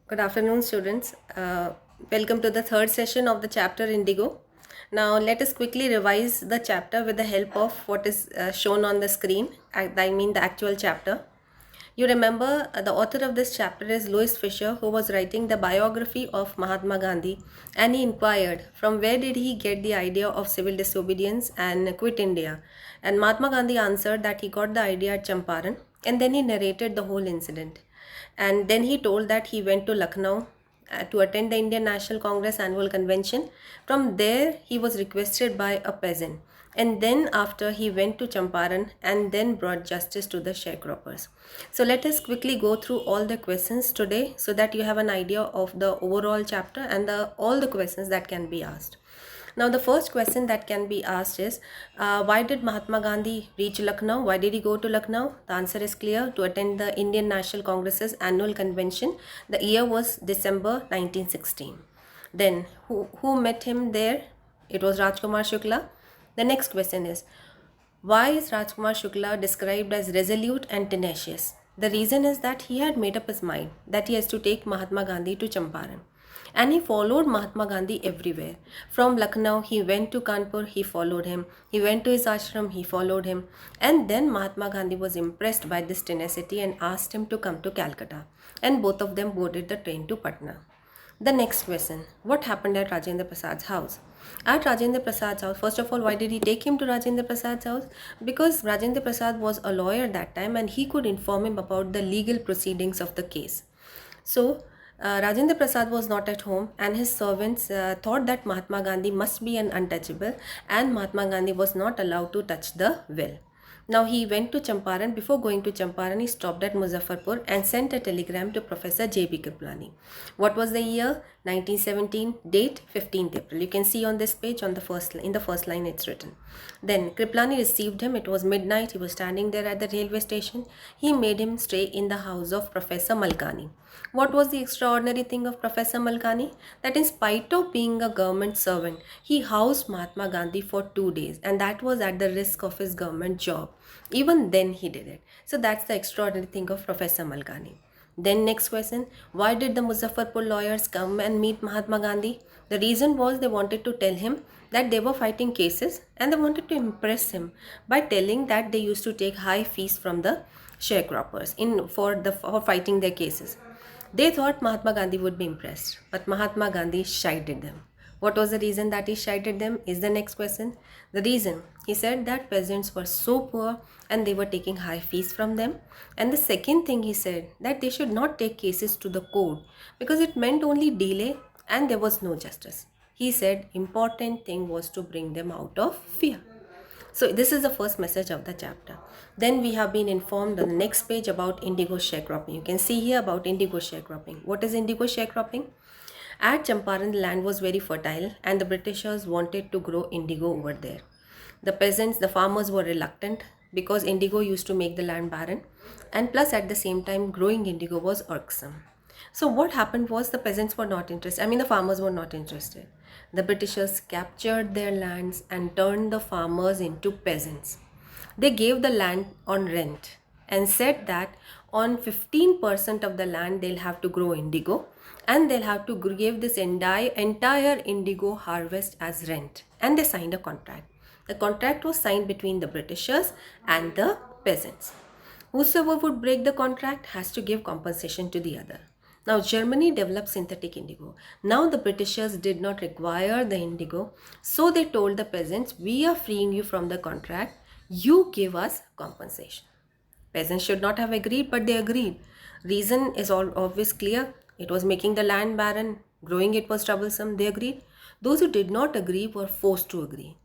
Good afternoon, students. Welcome to the third session of the chapter Indigo. Now, let us quickly revise the chapter with the help of what is shown on the screen. I mean, the actual chapter. You remember the author of this chapter is Louis Fisher, who was writing the biography of Mahatma Gandhi, and he inquired from where did he get the idea of civil disobedience and quit India. And Mahatma Gandhi answered that he got the idea at Champaran, and then he narrated the whole incident. And then he told that he went to Lucknow to attend the Indian National Congress annual convention. From there, he was requested by a peasant. And then after he went to Champaran and then brought justice to the sharecroppers. So let us quickly go through all the questions today so that you have an idea of the overall chapter and all the questions that can be asked. Now, the first question that can be asked is why did Mahatma Gandhi reach Lucknow? Why did he go to Lucknow? The answer is clear, to attend the Indian National Congress's annual convention. The year was December 1916. Then, who met him there? It was Rajkumar Shukla. The next question is why is Rajkumar Shukla described as resolute and tenacious? The reason is that he had made up his mind that he has to take Mahatma Gandhi to Champaran. And he followed Mahatma Gandhi everywhere. From Lucknow, he went to Kanpur, he followed him. He went to his ashram, he followed him. And then Mahatma Gandhi was impressed by this tenacity and asked him to come to Calcutta. And both of them boarded the train to Patna. The next question, what happened at Rajendra Prasad's house? At Rajendra Prasad's house, first of all, why did he take him to Rajendra Prasad's house? Because Rajendra Prasad was a lawyer that time and he could inform him about the legal proceedings of the case. So, Rajendra Prasad was not at home and his servants thought that Mahatma Gandhi must be an untouchable and Mahatma Gandhi was not allowed to touch the well. Now he went to Champaran. Before going to Champaran, he stopped at Muzaffarpur and sent a telegram to Professor J.B. Kriplani. What was the year? 1917. Date 15th April. You can see on this page on the in the first line it's written. Then Kriplani received him. It was midnight. He was standing there at the railway station. He made him stay in the house of Professor Malkani. What was the extraordinary thing of Professor Malkani? That in spite of being a government servant, he housed Mahatma Gandhi for 2 days and that was at the risk of his government job. Even then he did it. So that's the extraordinary thing of Professor Malkani. Then next question, why did the Muzaffarpur lawyers come and meet Mahatma Gandhi? The reason was they wanted to tell him that they were fighting cases and they wanted to impress him by telling that they used to take high fees from the sharecroppers for fighting their cases. They thought Mahatma Gandhi would be impressed, but Mahatma Gandhi chided them. What was the reason that he chided them is the next question. The reason, he said that peasants were so poor and they were taking high fees from them. And the second thing he said, that they should not take cases to the court because it meant only delay and there was no justice. He said important thing was to bring them out of fear. So this is the first message of the chapter. Then we have been informed on the next page about indigo sharecropping. You can see here about indigo sharecropping. What is indigo sharecropping? At Champaran, the land was very fertile and the Britishers wanted to grow indigo over there. The peasants, the farmers were reluctant because indigo used to make the land barren and plus at the same time growing indigo was irksome. So what happened was the peasants were not interested. The farmers were not interested. The Britishers captured their lands and turned the farmers into peasants. They gave the land on rent and said that on 15% of the land they'll have to grow indigo and they'll have to give this entire indigo harvest as rent. And they signed a contract. The contract was signed between the Britishers and the peasants. Whosoever would break the contract has to give compensation to the other. Now, Germany developed synthetic indigo. Now, the Britishers did not require the indigo, so they told the peasants, we are freeing you from the contract, you give us compensation. Peasants should not have agreed, but they agreed. Reason is all obvious clear. It was making the land barren, growing it was troublesome, they agreed. Those who did not agree were forced to agree.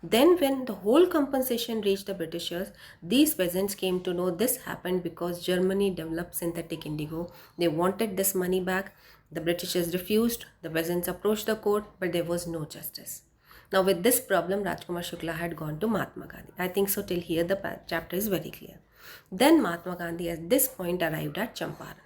Then when the whole compensation reached the Britishers, these peasants came to know this happened because Germany developed synthetic indigo. They wanted this money back. The Britishers refused. The peasants approached the court, but there was no justice. Now with this problem, Rajkumar Shukla had gone to Mahatma Gandhi. I think so till here the chapter is very clear. Then Mahatma Gandhi at this point arrived at Champaran.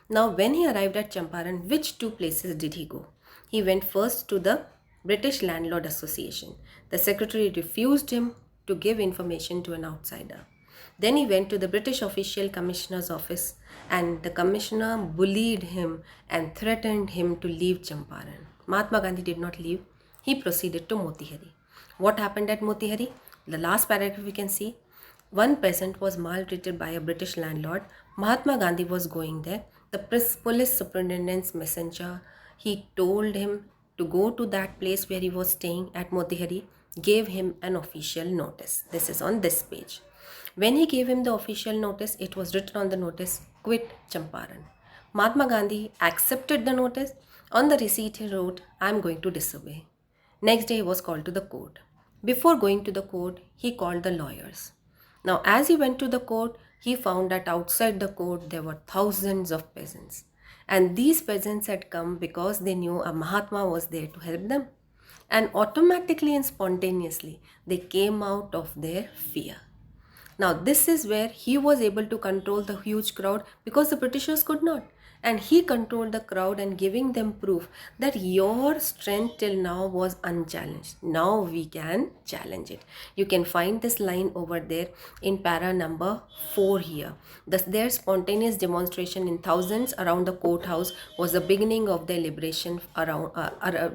Now when he arrived at Champaran, which two places did he go? He went first to the British Landlord Association. The secretary refused him to give information to an outsider. Then he went to the British official commissioner's office, and the commissioner bullied him and threatened him to leave Champaran. Mahatma Gandhi did not leave. He proceeded to Motihari. What happened at Motihari? The last paragraph we can see. One peasant was maltreated by a British landlord. Mahatma Gandhi was going there. The police superintendent's messenger, he told him to go to that place where he was staying at Motihari, gave him an official notice. This is on this page. When he gave him the official notice, it was written on the notice, quit Champaran. Mahatma Gandhi accepted the notice. On the receipt he wrote, I am going to disobey. Next day he was called to the court. Before going to the court, he called the lawyers. Now as he went to the court, he found that outside the court there were thousands of peasants. And these peasants had come because they knew a Mahatma was there to help them. And automatically and spontaneously, they came out of their fear. Now this is where he was able to control the huge crowd because the Britishers could not. And he controlled the crowd and giving them proof that your strength till now was unchallenged. Now we can challenge it. You can find this line over there in para number 4 here. Their spontaneous demonstration in thousands around the courthouse was the beginning of their liberation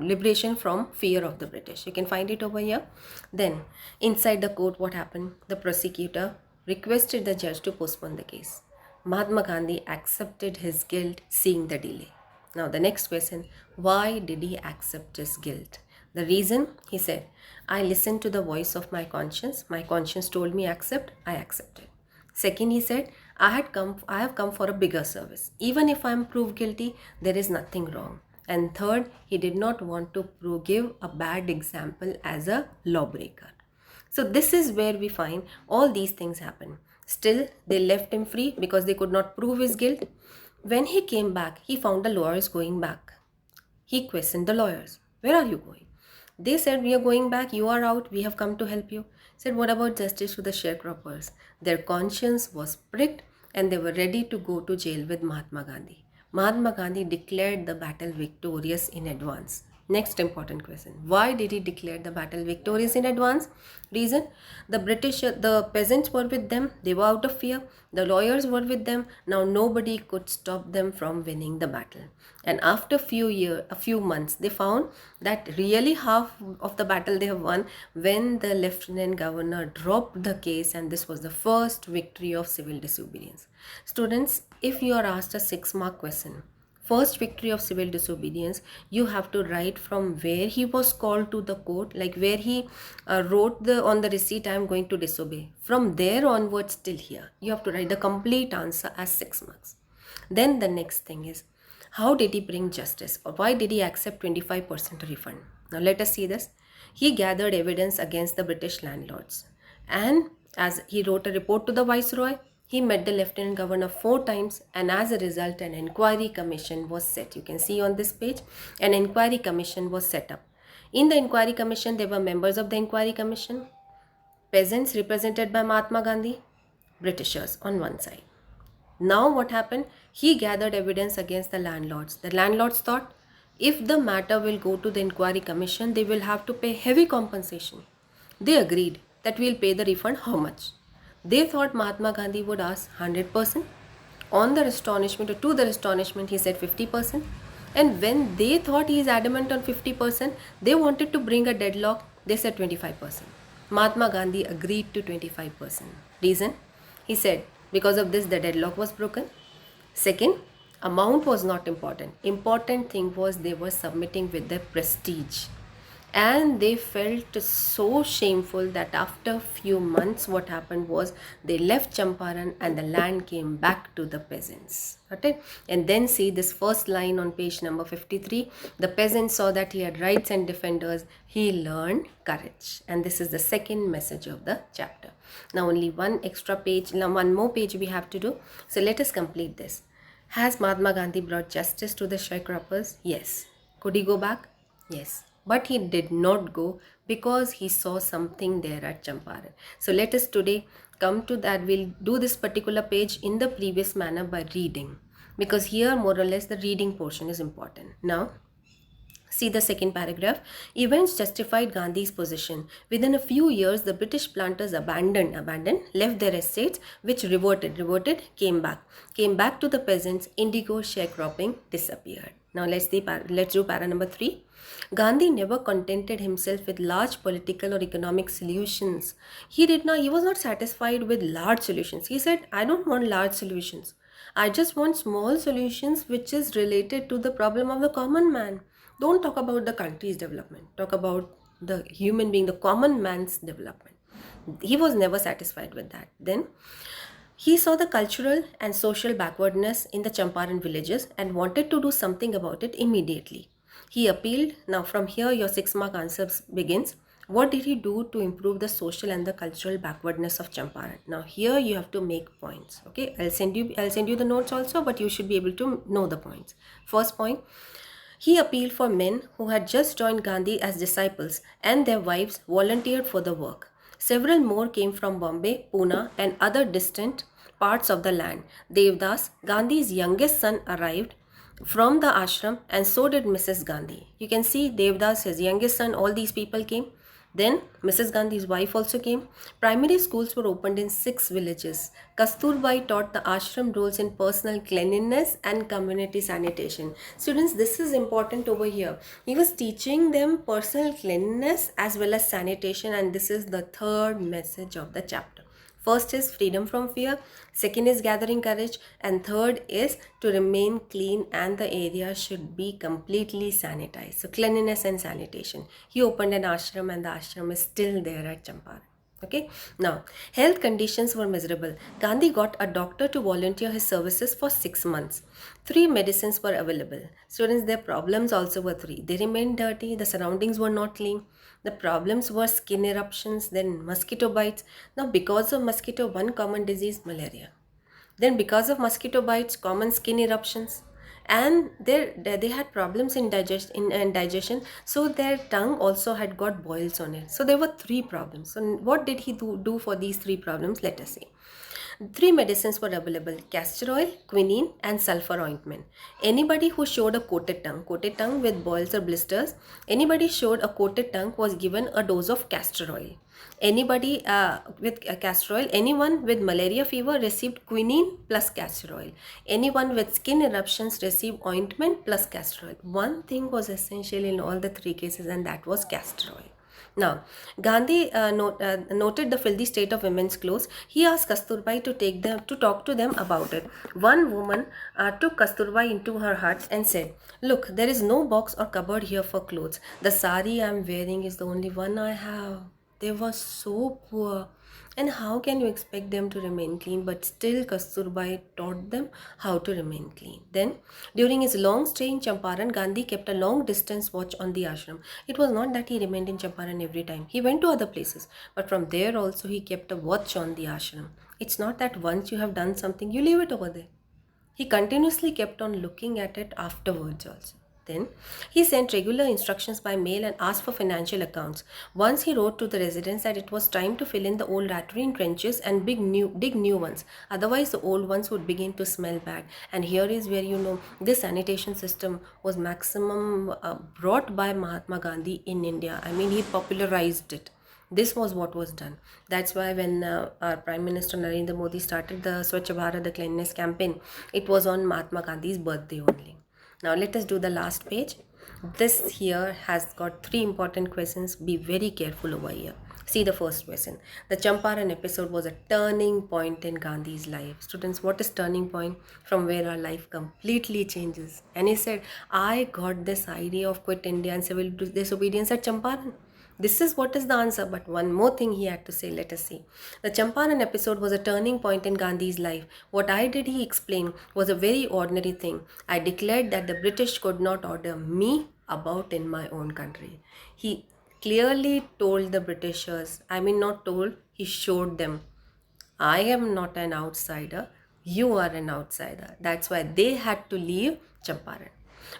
liberation from fear of the British. You can find it over here. Then inside the court, what happened? The prosecutor requested the judge to postpone the case. Mahatma Gandhi accepted his guilt, seeing the delay. Now the next question, why did he accept his guilt? The reason, he said, I listened to the voice of my conscience. My conscience told me accept, I accepted. Second, he said, I have come for a bigger service. Even if I am proved guilty, there is nothing wrong. And third, he did not want to give a bad example as a lawbreaker. So this is where we find all these things happen. Still, they left him free because they could not prove his guilt. When he came back, he found the lawyers going back. He questioned the lawyers. Where are you going? They said, we are going back. You are out. We have come to help you. Said, what about justice to the sharecroppers? Their conscience was pricked and they were ready to go to jail with Mahatma Gandhi. Mahatma Gandhi declared the battle victorious in advance. Next important question. Why did he declare the battle victorious in advance? Reason, the peasants were with them. They were out of fear. The lawyers were with them. Now nobody could stop them from winning the battle. And after a few months, they found that really half of the battle they have won when the lieutenant governor dropped the case, and this was the first victory of civil disobedience. Students, if you are asked a 6-mark question, first victory of civil disobedience, you have to write from where he was called to the court, like where he wrote on the receipt, I am going to disobey. From there onwards till here, you have to write the complete answer as 6 marks. Then the next thing is, how did he bring justice, or why did he accept 25% refund? Now let us see this. He gathered evidence against the British landlords, and as he wrote a report to the Viceroy, he met the Lieutenant Governor 4 times, and as a result, an inquiry commission was set. You can see on this page, an inquiry commission was set up. In the inquiry commission, there were members of the inquiry commission, peasants represented by Mahatma Gandhi, Britishers on one side. Now what happened? He gathered evidence against the landlords. The landlords thought, if the matter will go to the inquiry commission, they will have to pay heavy compensation. They agreed that we will pay the refund. How much? They thought Mahatma Gandhi would ask 100%. On their astonishment, or to their astonishment, he said 50%. And when they thought he is adamant on 50%, they wanted to bring a deadlock. They said 25%. Mahatma Gandhi agreed to 25%. Reason? He said, because of this, the deadlock was broken. Second, amount was not important. Important thing was they were submitting with their prestige. And they felt so shameful that after few months, what happened was they left Champaran and the land came back to the peasants. Okay? And then see this first line on page number 53. The peasants saw that he had rights and defenders. He learned courage. And this is the second message of the chapter. Now only one more page we have to do. So let us complete this. Has Mahatma Gandhi brought justice to the sharecroppers? Yes. Could he go back? Yes. But he did not go because he saw something there at Champaran. So let us today come to that. We'll do this particular page in the previous manner by reading, because here more or less the reading portion is important. Now See the second paragraph. Events justified Gandhi's position. Within a few years, the British planters left their estates, which reverted, came back to the peasants. Indigo sharecropping disappeared. Now let's do para number 3. Gandhi never contented himself with large political or economic solutions. He was not satisfied with large solutions. He said, I don't want large solutions. I just want small solutions which is related to the problem of the common man. Don't talk about the country's development. Talk about the human being, the common man's development. He was never satisfied with that. Then he saw the cultural and social backwardness in the Champaran villages and wanted to do something about it immediately. He appealed. Now from here your 6-mark answer begins. What did he do to improve the social and the cultural backwardness of Champaran? Now here you have to make points. Okay, I'll send you the notes also, but you should be able to know the points. First point, he appealed for men who had just joined Gandhi as disciples and their wives volunteered for the work. Several more came from Bombay, Pune, and other distant parts of the land. Devdas, Gandhi's youngest son, arrived from the ashram, and so did Mrs. Gandhi. You can see Devdas, his youngest son, all these people came. Then Mrs. Gandhi's wife also came. Primary schools were opened in 6 villages. Kasturbai taught the ashram roles in personal cleanliness and community sanitation. Students, this is important over here. He was teaching them personal cleanliness as well as sanitation, and this is the third message of the chapter. First is freedom from fear, second is gathering courage, and third is to remain clean and the area should be completely sanitized. So cleanliness and sanitation. He opened an ashram and the ashram is still there at Champaran. Okay, now health conditions were miserable. Gandhi got a doctor to volunteer his services for 6 months. 3 medicines were available. Students, their problems also were 3. They remained dirty, the surroundings were not clean. The problems were skin eruptions, then mosquito bites. Now because of mosquito, one common disease, malaria. Then because of mosquito bites, common skin eruptions. And they had problems in digestion, so their tongue also had got boils on it. So there were 3 problems. So what did he do for these 3 problems? Let us see. 3 medicines were available: castor oil, quinine, and sulfur ointment. Anybody who showed a coated tongue with boils or blisters, anybody showed a coated tongue was given a dose of castor oil. Anybody with castor oil, anyone with malaria fever received quinine plus castor oil. Anyone with skin eruptions received ointment plus castor oil. One thing was essential in all the 3 cases, and that was castor oil. Now, Gandhi noted the filthy state of women's clothes. He asked Kasturbai to talk to them about it. One woman took Kasturbai into her hut and said, "Look, there is no box or cupboard here for clothes. The sari I am wearing is the only one I have." They were so poor. And how can you expect them to remain clean? But still Kasturbai taught them how to remain clean. Then, during his long stay in Champaran, Gandhi kept a long distance watch on the ashram. It was not that he remained in Champaran every time. He went to other places. But from there also he kept a watch on the ashram. It's not that once you have done something, you leave it over there. He continuously kept on looking at it afterwards also. Then he sent regular instructions by mail and asked for financial accounts. Once he wrote to the residents that it was time to fill in the old latrine trenches and dig new ones. Otherwise the old ones would begin to smell bad. And here is where this sanitation system was maximum brought by Mahatma Gandhi in India. I mean, he popularized it. This was what was done. That's why when our Prime Minister Narendra Modi started the Swachh Bharat, the cleanliness campaign, it was on Mahatma Gandhi's birthday only. Now let us do the last page. This here has got 3 important questions. Be very careful over here. See the first question. The Champaran episode was a turning point in Gandhi's life. Students, what is turning point? From where our life completely changes. And he said, I got this idea of quit India and civil disobedience at Champaran. This is what is the answer, but one more thing he had to say. Let us see. The Champaran episode was a turning point in Gandhi's life. What I did, he explained, was a very ordinary thing. I declared that the British could not order me about in my own country. He clearly told the Britishers, not told, he showed them, I am not an outsider, you are an outsider. That's why they had to leave Champaran.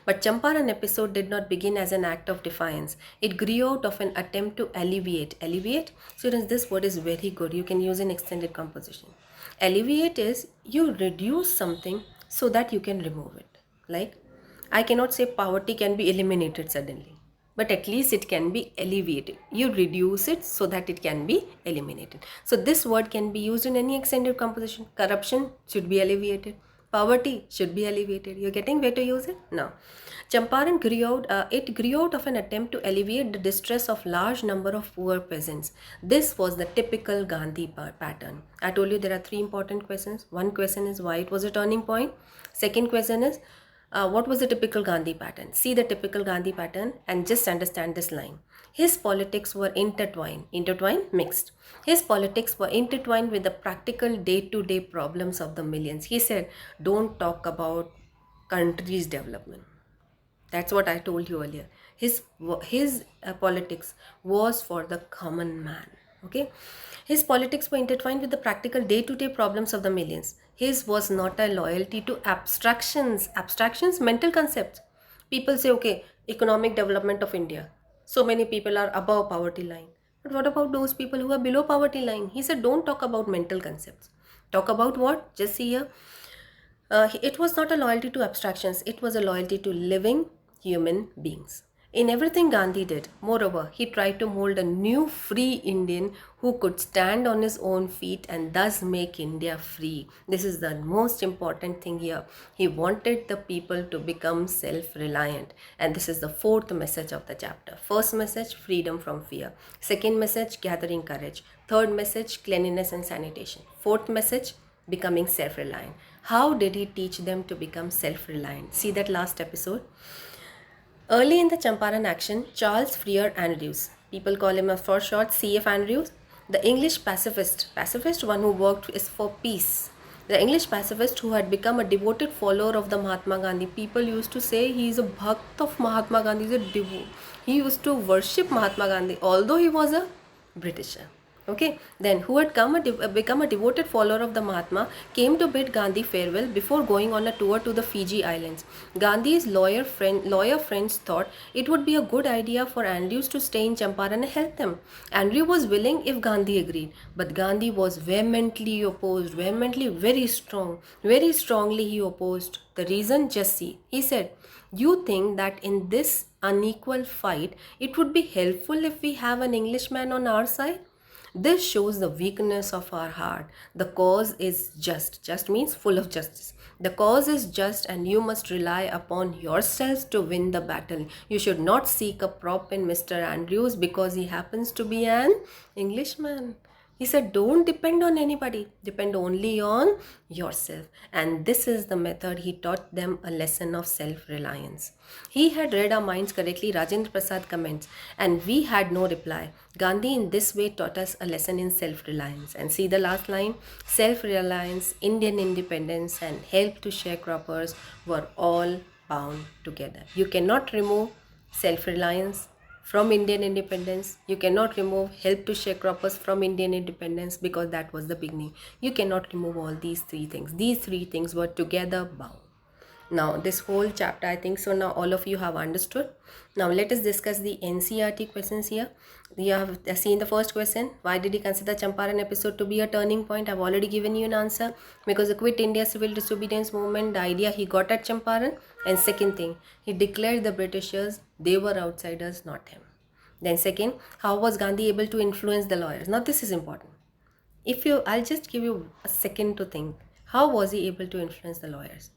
But Champaran episode did not begin as an act of defiance. It grew out of an attempt to alleviate. Alleviate? Students, this word is very good. You can use in extended composition. Alleviate is you reduce something so that you can remove it. Like I cannot say poverty can be eliminated suddenly, but at least it can be alleviated. You reduce it so that it can be eliminated. So this word can be used in any extended composition. Corruption should be alleviated. Poverty should be alleviated. You're getting where to use it? Now, Champaran grew out, it grew out of an attempt to alleviate the distress of large number of poor peasants. This was the typical Gandhi pattern. I told you there are three important questions. One question is why it was a turning point. Second question is what was the typical Gandhi pattern? See the typical Gandhi pattern and just understand this line. His politics were intertwined, mixed. His politics were intertwined with the practical day-to-day problems of the millions. He said, don't talk about country's development. That's what I told you earlier. His politics was for the common man. Okay, his politics were intertwined with the practical day-to-day problems of the millions. His was not a loyalty to abstractions, mental concepts. People say, okay, economic development of India. So many people are above poverty line. But what about those people who are below poverty line? He said, don't talk about mental concepts. Talk about what? Just see here. It was not a loyalty to abstractions, it was a loyalty to living human beings. In everything Gandhi did, moreover, he tried to mold a new free Indian who could stand on his own feet and thus make India free. This is the most important thing here. He wanted the people to become self-reliant. And this is the fourth message of the chapter. First message, freedom from fear. Second message, gathering courage. Third message, cleanliness and sanitation. Fourth message, becoming self-reliant. How did he teach them to become self-reliant? See that last episode. Early in the Champaran action, Charles Freer Andrews, people call him for short C.F. Andrews, the English pacifist one who worked is for peace. The English pacifist who had become a devoted follower of the Mahatma Gandhi. People used to say he is a bhakt of Mahatma Gandhi. He used to worship Mahatma Gandhi, although he was a Britisher. Okay, then who had become a devoted follower of the Mahatma came to bid Gandhi farewell before going on a tour to the Fiji Islands. Gandhi's lawyer friends thought it would be a good idea for Andrews to stay in Champaran and help them. Andrew was willing if Gandhi agreed, but Gandhi was vehemently opposed, very strongly he opposed. The reason, just see, he said, you think that in this unequal fight, it would be helpful if we have an Englishman on our side? This shows the weakness of our heart. The cause is just. Just means full of justice. The cause is just and you must rely upon yourselves to win the battle. You should not seek a prop in Mr. Andrews because he happens to be an Englishman. He said, don't depend on anybody. Depend only on yourself. And this is the method he taught them, a lesson of self-reliance. He had read our minds correctly, Rajendra Prasad comments, and we had no reply. Gandhi in this way taught us a lesson in self-reliance. And see the last line, self-reliance, Indian independence and help to sharecroppers were all bound together. You cannot remove self-reliance from Indian independence. You cannot remove help to sharecroppers from Indian independence because that was the beginning. You cannot remove all these three things. These three things were together bound. Now this whole chapter, I think so now all of you have understood. Now let us discuss the NCERT questions here. You have seen the first question. Why did he consider Champaran episode to be a turning point? I've already given you an answer. Because the Quit India Civil Disobedience Movement, the idea he got at Champaran. And second thing, he declared the Britishers, they were outsiders, not him. Then second, how was Gandhi able to influence the lawyers? Now this is important. I'll just give you a second to think. How was he able to influence the lawyers?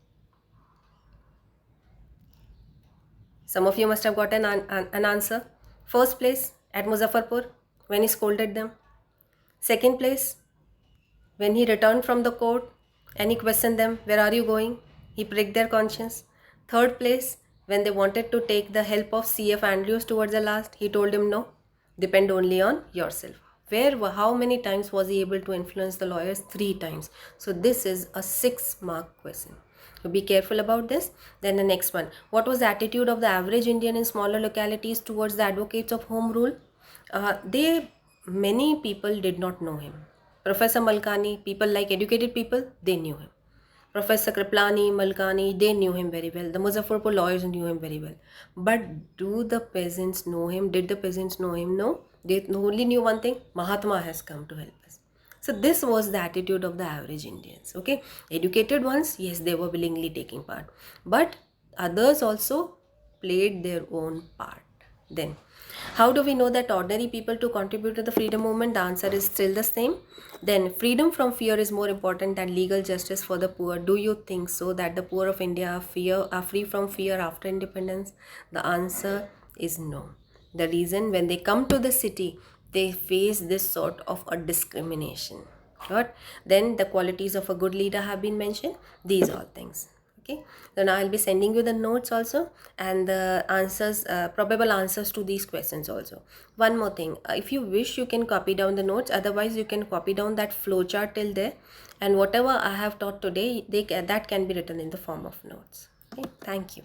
Some of you must have got an answer. First place, at Muzaffarpur, when he scolded them. Second place, when he returned from the court and he questioned them, where are you going? He pricked their conscience. Third place, when they wanted to take the help of C.F. Andrews towards the last, he told him no, depend only on yourself. How many times was he able to influence the lawyers? 3 times. So this is a 6-mark question. So be careful about this. Then the next one. What was the attitude of the average Indian in smaller localities towards the advocates of home rule? Many people did not know him. Professor Malkani, people like educated people, they knew him. Professor Kriplani, Malkani, they knew him very well. The Muzaffarpur lawyers knew him very well. But do the peasants know him? Did the peasants know him? No. They only knew one thing. Mahatma has come to help us. So this was the attitude of the average Indians. Okay. Educated ones, yes, they were willingly taking part. But others also played their own part. Then, how do we know that ordinary people to contribute to the freedom movement? The answer is still the same. Then, freedom from fear is more important than legal justice for the poor. Do you think so, that the poor of India are free from fear after independence? The answer is no. The reason, when they come to the city, they face this sort of a discrimination. What? Then the qualities of a good leader have been mentioned. These all things. Okay, so now I'll be sending you the notes also, and the answers, probable answers to these questions also. One more thing, if you wish, you can copy down the notes. Otherwise, you can copy down that flowchart till there, and whatever I have taught today, that can be written in the form of notes. Okay, thank you.